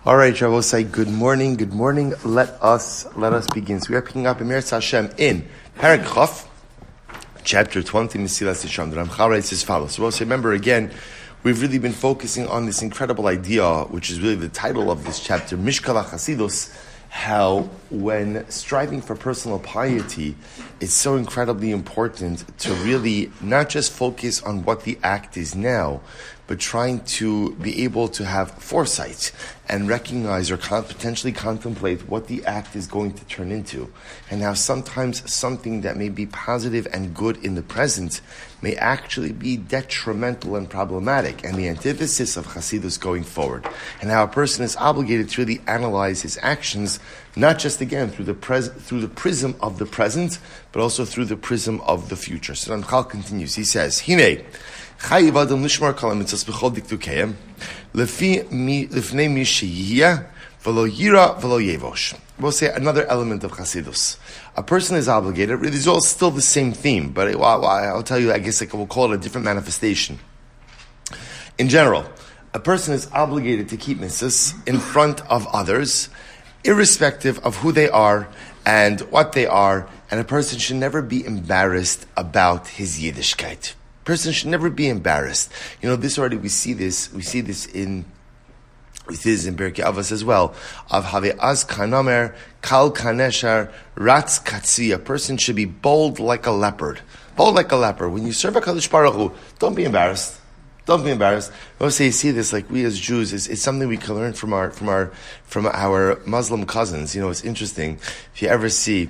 All right, I will say good morning. Good morning. Let us begin. So we are picking up in Mesillas Hashem in Parak Chof, chapter 20, Mesillas Yesharim. The Ramchal writes as follows. So we'll say, remember again, we've really been focusing on this incredible idea, which is really the title of this chapter, Mishkal HaChasidus, how when striving for personal piety, it's so incredibly important to really not just focus on what the act is now, but trying to be able to have foresight and recognize or potentially contemplate what the act is going to turn into. And how sometimes something that may be positive and good in the present may actually be detrimental and problematic, and the antithesis of Chassidus going forward. And how a person is obligated to really analyze his actions, not just again through the prism of the present, but also through the prism of the future. So Ramchal continues. He says, Hine, Chayiv Adam Lishmar Kol HaMitzvos B'chol Dikdukeihem Lefnei Mi Sheyiyeh V'lo Yira V'lo Yevosh. We'll say another element of Chassidus. A person is obligated. Really, it's all still the same theme, but I'll tell you, I guess we'll call it a different manifestation. In general, a person is obligated to keep mitzvahs in front of others, irrespective of who they are and what they are, and a person should never be embarrassed about his Yiddishkeit. Person should never be embarrassed. You know, this already, we see this in Pirkei Avos as well. Of Have Az Kanamer, Kal Kaneshar, Ratz Katsi. A person should be bold like a leopard. Bold like a leopard. When you serve HaKadosh Baruch Hu, don't be embarrassed. Don't be embarrassed. I always say, you see this, like we as Jews, it's something we can learn from our Muslim cousins. You know, it's interesting. If you ever see,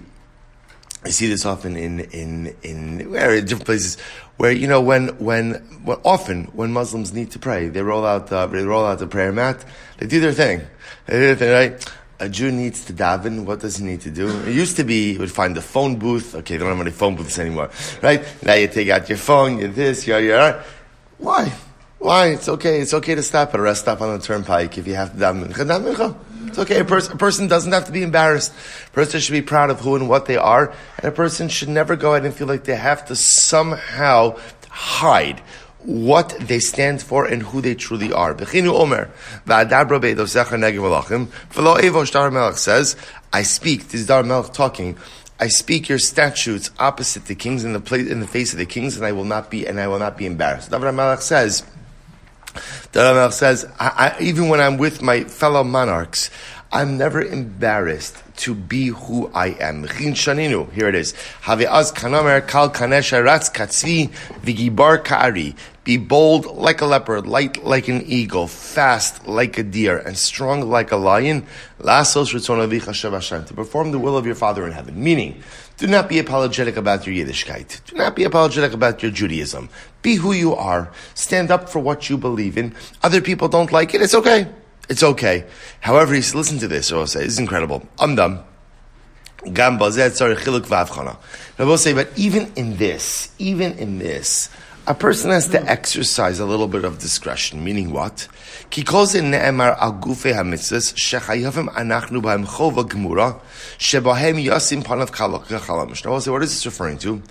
I see this often in different places where, you know, often when Muslims need to pray, they roll out the prayer mat, they do their thing, right? A Jew needs to daven. What does he need to do? It used to be, you would find the phone booth. Okay, they don't have any phone booths anymore, right? Now you take out your phone, you're this, you're Why? It's okay. It's okay to stop at a rest stop on the turnpike if you have to daven mincha. It's okay. A person doesn't have to be embarrassed. A person should be proud of who and what they are, and a person should never go ahead and feel like they have to somehow hide what they stand for and who they truly are. Omer, Melech says, I speak, this is Dar Melech talking, I speak your statutes opposite the kings in the face of the kings, and I will not be embarrassed. David Melech says, I, even when I'm with my fellow monarchs, I'm never embarrassed to be who I am. Here it is. Be bold like a leopard, light like an eagle, fast like a deer, and strong like a lion. To perform the will of your Father in heaven. Meaning, do not be apologetic about your Yiddishkeit. Do not be apologetic about your Judaism. Be who you are. Stand up for what you believe in. Other people don't like it. It's okay. It's okay. However, listen to this. I will say, this is incredible. I will say, but even in this, a person has to exercise a little bit of discretion. Meaning what? What is this referring to?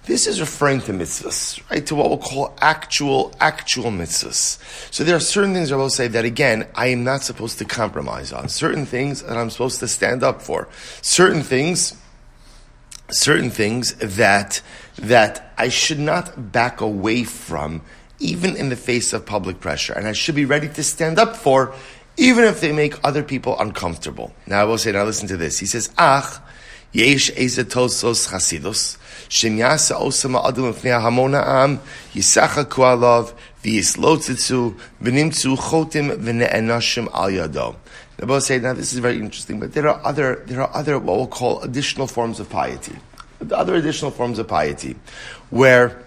This is referring to mitzvahs, right? To what we'll call actual mitzvahs. So there are certain things I will say that, again, I am not supposed to compromise on. Certain things that I'm supposed to stand up for. Certain things that I should not back away from, even in the face of public pressure. And I should be ready to stand up for, even if they make other people uncomfortable. Now I will say, now listen to this. He says, Yesh ezetosos chasidus, shem yasa osama adum v'nei hamon ha'am, yisachaku alav, v'yislotzitzu, v'nimtzu chotim v'ne'enashim al yado. I will say, now this is very interesting, but there are other what we'll call additional forms of piety. Other additional forms of piety, where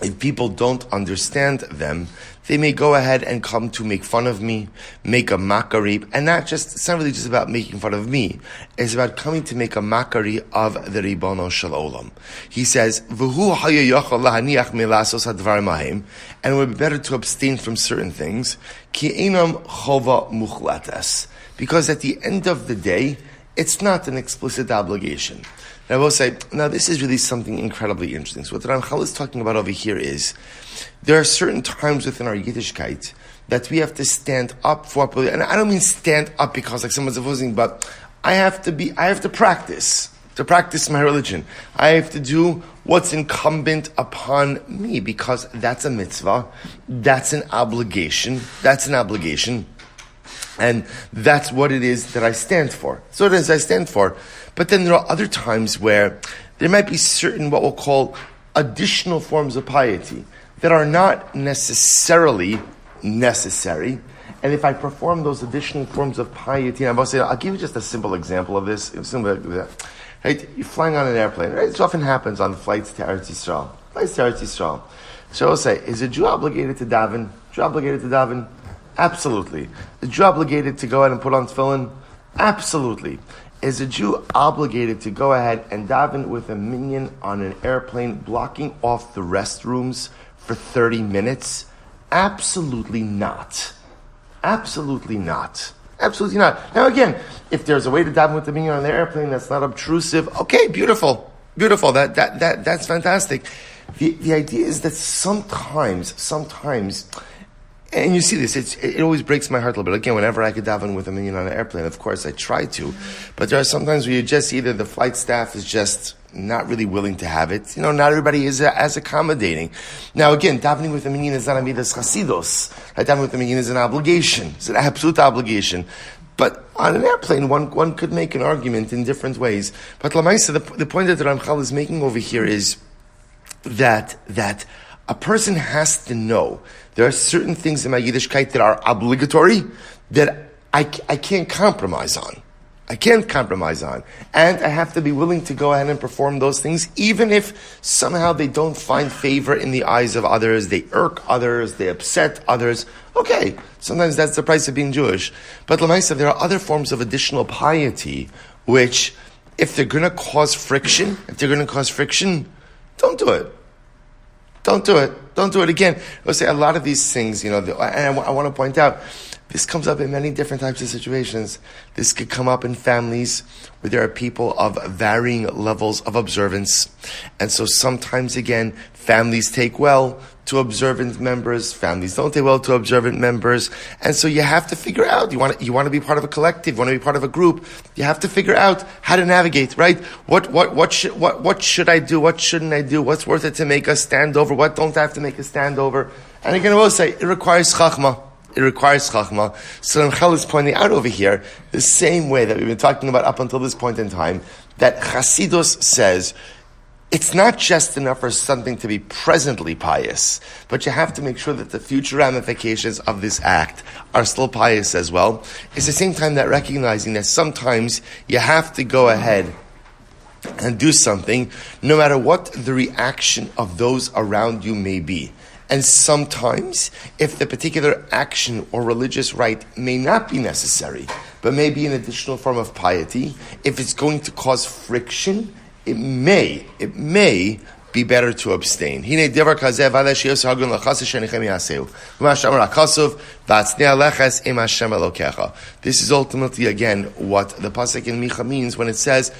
if people don't understand them, they may go ahead and come to make fun of me, make a mockery, and it's not really just about making fun of me. It's about coming to make a mockery of the Ribono Shel Olam. He says, "V'hu hayayachal lahaniach melasos hadvarim hahem," and it would be better to abstain from certain things. Ki einam chova muchlatas, because at the end of the day, it's not an explicit obligation. And I will say, now this is really something incredibly interesting. So what the Ramchal is talking about over here is, there are certain times within our Yiddishkeit that we have to stand up for, and I don't mean stand up because like someone's opposing, but I have to practice my religion. I have to do what's incumbent upon me because that's a mitzvah, that's an obligation, and that's what it is that I stand for. So it is I stand for. But then there are other times where there might be certain what we'll call additional forms of piety that are not necessarily necessary. And if I perform those additional forms of piety, I'll give you just a simple example of this. Right? You're flying on an airplane. Right? This often happens on flights to Eretz Yisrael. So I'll say, is a Jew obligated to daven? Absolutely. Is a Jew obligated to go ahead and put on tefillin? Absolutely. Is a Jew obligated to go ahead and daven with a minyan on an airplane, blocking off the restrooms for 30 minutes? Absolutely not. Absolutely not. Now again, if there's a way to daven with the minyan on the airplane that's not obtrusive, okay, beautiful. That's fantastic. The idea is that sometimes, and you see this, it always breaks my heart a little bit. Again, whenever I could daven with a minyan on an airplane, of course I try to, but there are sometimes where you just either the flight staff is just not really willing to have it. Not everybody is as accommodating. Now again, davening with a minyan is not a midas chassidos. Davening with a minyan is an obligation. It's an absolute obligation. But on an airplane, one could make an argument in different ways. But Lamaisa, the point that Ramchal is making over here is that a person has to know there are certain things in my Yiddishkeit that are obligatory that I can't compromise on. And I have to be willing to go ahead and perform those things, even if somehow they don't find favor in the eyes of others, they irk others, they upset others. Okay, sometimes that's the price of being Jewish. But Lamaisa, there are other forms of additional piety, which, if they're going to cause friction, don't do it. Don't do it again. I'll say a lot of these things, and I want to point out, this comes up in many different types of situations. This could come up in families where there are people of varying levels of observance. And so sometimes, again, families take well to observant members, families don't take well to observant members. And so you have to figure out, you want to be part of a collective, you want to be part of a group, you have to figure out how to navigate, right? What should I do? What shouldn't I do? What's worth it to make a stand over? What don't I have to make a stand over? And again, I will say, it requires chachma. So Ramchal is pointing out over here, the same way that we've been talking about up until this point in time, that Chasidus says, it's not just enough for something to be presently pious, but you have to make sure that the future ramifications of this act are still pious as well. It's the same time that recognizing that sometimes you have to go ahead and do something, no matter what the reaction of those around you may be. And sometimes, if the particular action or religious rite may not be necessary, but may be an additional form of piety, if it's going to cause friction, it may be better to abstain. This is ultimately, again, what the pasuk in Micha means when it says,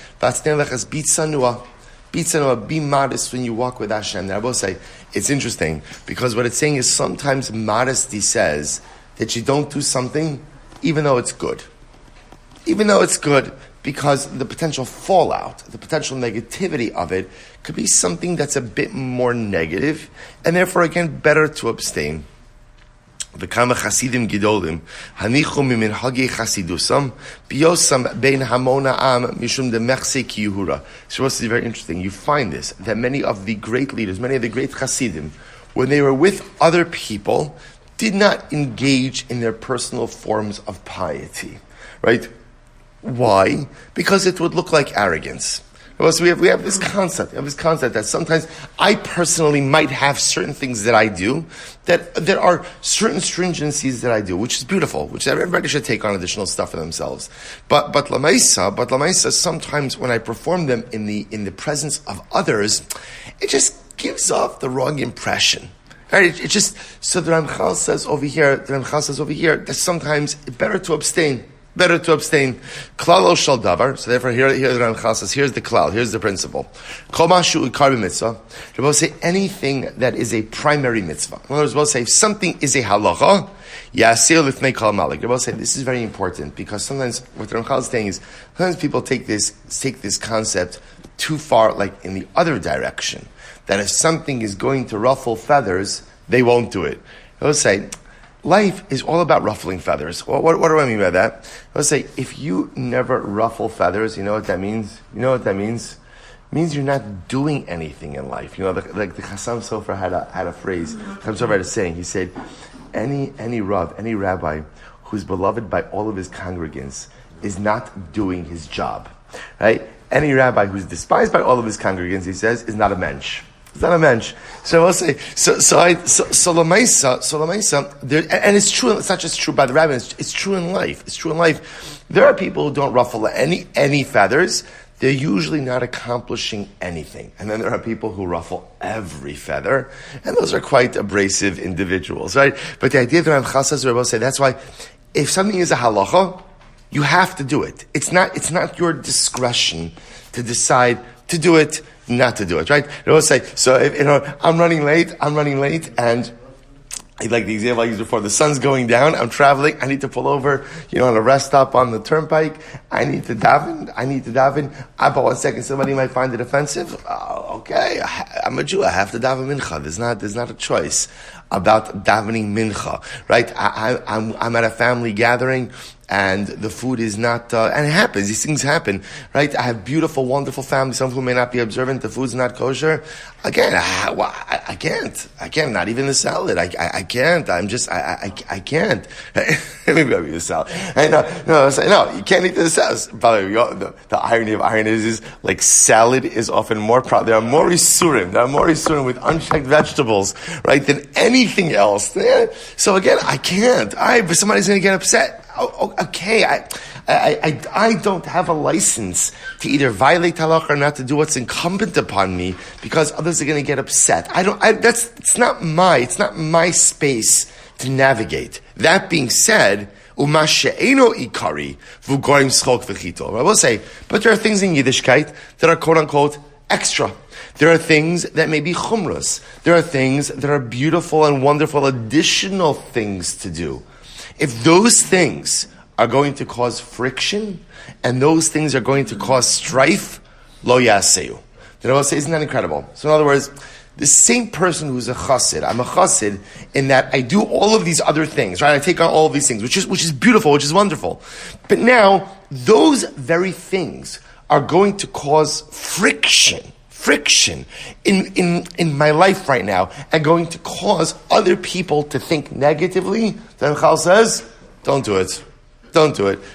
be modest when you walk with Hashem. Now I will say, it's interesting, because what it's saying is sometimes modesty says that you don't do something even though it's good. Because the potential fallout, the potential negativity of it could be something that's a bit more negative, and therefore, again, better to abstain. V'kama chasidim gidolim hanichu miminhagi chasidusam biyosam bein hamona am mishum demechse ki yuhura. So this is very interesting. You find this, that many of the great leaders, many of the great chasidim, when they were with other people, did not engage in their personal forms of piety, right? Why? Because it would look like arrogance. So we have this concept that sometimes I personally might have certain things that I do, that there are certain stringencies that I do, which is beautiful, which everybody should take on additional stuff for themselves. But lamaisa, sometimes when I perform them in the presence of others, it just gives off the wrong impression. Right? It just, so the Ramchal says over here that sometimes it's better to abstain. Better to abstain. Klal shal davar. So therefore, here the Ramchal says, here's the klal, here's the principle. Kol mashu ikar b'mitzvah. Rabbi say anything that is a primary mitzvah. In other words, we'll say if something is a halacha, yasir lifnei kol malik. Rabbi say this is very important because sometimes what the Ramchal is saying is sometimes people take this concept too far, like in the other direction. That if something is going to ruffle feathers, they won't do it. Rabbi say, life is all about ruffling feathers. What do I mean by that? Let's say, if you never ruffle feathers, you know what that means? You know what that means? It means you're not doing anything in life. You know, like the Chassam Sofer had a phrase. Chassam Sofer had a saying. He said, any Rav, any rabbi who's beloved by all of his congregants is not doing his job. Right? Any rabbi who's despised by all of his congregants, he says, is not a mensch. It's not a mensch. So I'll say, so Lamaisa, and it's true, it's not just true by the rabbis, it's true in life. It's true in life. There are people who don't ruffle any feathers. They're usually not accomplishing anything. And then there are people who ruffle every feather, and those are quite abrasive individuals, right? But the idea that Ramchal says, Rabbi say, that's why, if something is a halacha, you have to do it. It's not your discretion to decide to do it, not to do it, right? They will say, so if, I'm running late, and like the example I used before, the sun's going down, I'm traveling, I need to pull over, on a rest stop on the turnpike, I need to daven, but 1 second, somebody might find it offensive, okay, I'm a Jew, I have to daven mincha, there's not a choice about davening mincha, right? I'm at a family gathering, and the food is not, and it happens, these things happen, right? I have beautiful, wonderful families, some who may not be observant, the food's not kosher. Again, I can't, not even the salad, I can't, I can't. Maybe I'll eat the salad. No, you can't eat the salad. By the way, the irony of irony is like salad is often more, there are more isurim with unchecked vegetables, right, than anything else. So again, I can't, but somebody's gonna get upset. Okay, I don't have a license to either violate halakha or not to do what's incumbent upon me because others are going to get upset. It's not my space to navigate. That being said, I will say, but there are things in Yiddishkeit that are quote unquote extra. There are things that may be chumras. There are things that are beautiful and wonderful additional things to do. If those things are going to cause friction, and those things are going to cause strife, lo yaseyu. The Rebbe says, isn't that incredible? So in other words, the same person who's a chassid, I'm a chassid in that I do all of these other things, right? I take on all of these things, which is beautiful, which is wonderful. But now, those very things are going to cause friction in my life right now, and going to cause other people to think negatively, then Chal says, don't do it.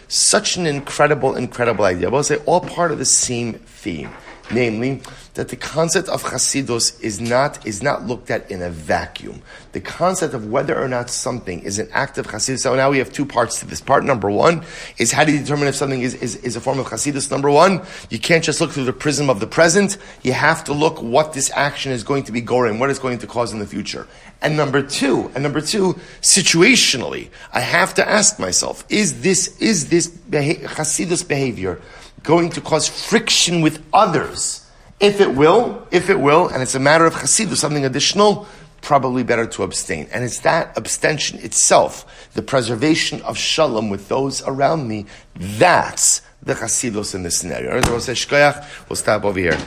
Such an incredible idea. I will say all part of the same theme. Namely, that the concept of Chasidus is not looked at in a vacuum. The concept of whether or not something is an act of Chasidus. So now we have two parts to this. Part number one is how do you determine if something is a form of Chasidus? Number one, you can't just look through the prism of the present. You have to look what this action is going to be going, what it's going to cause in the future. And number two, situationally, I have to ask myself, is this Chasidus behavior going to cause friction with others? If it will, and it's a matter of Chasidus, something additional, probably better to abstain. And it's that abstention itself, the preservation of shalom with those around me, that's the Chasidus in this scenario. We'll stop over here.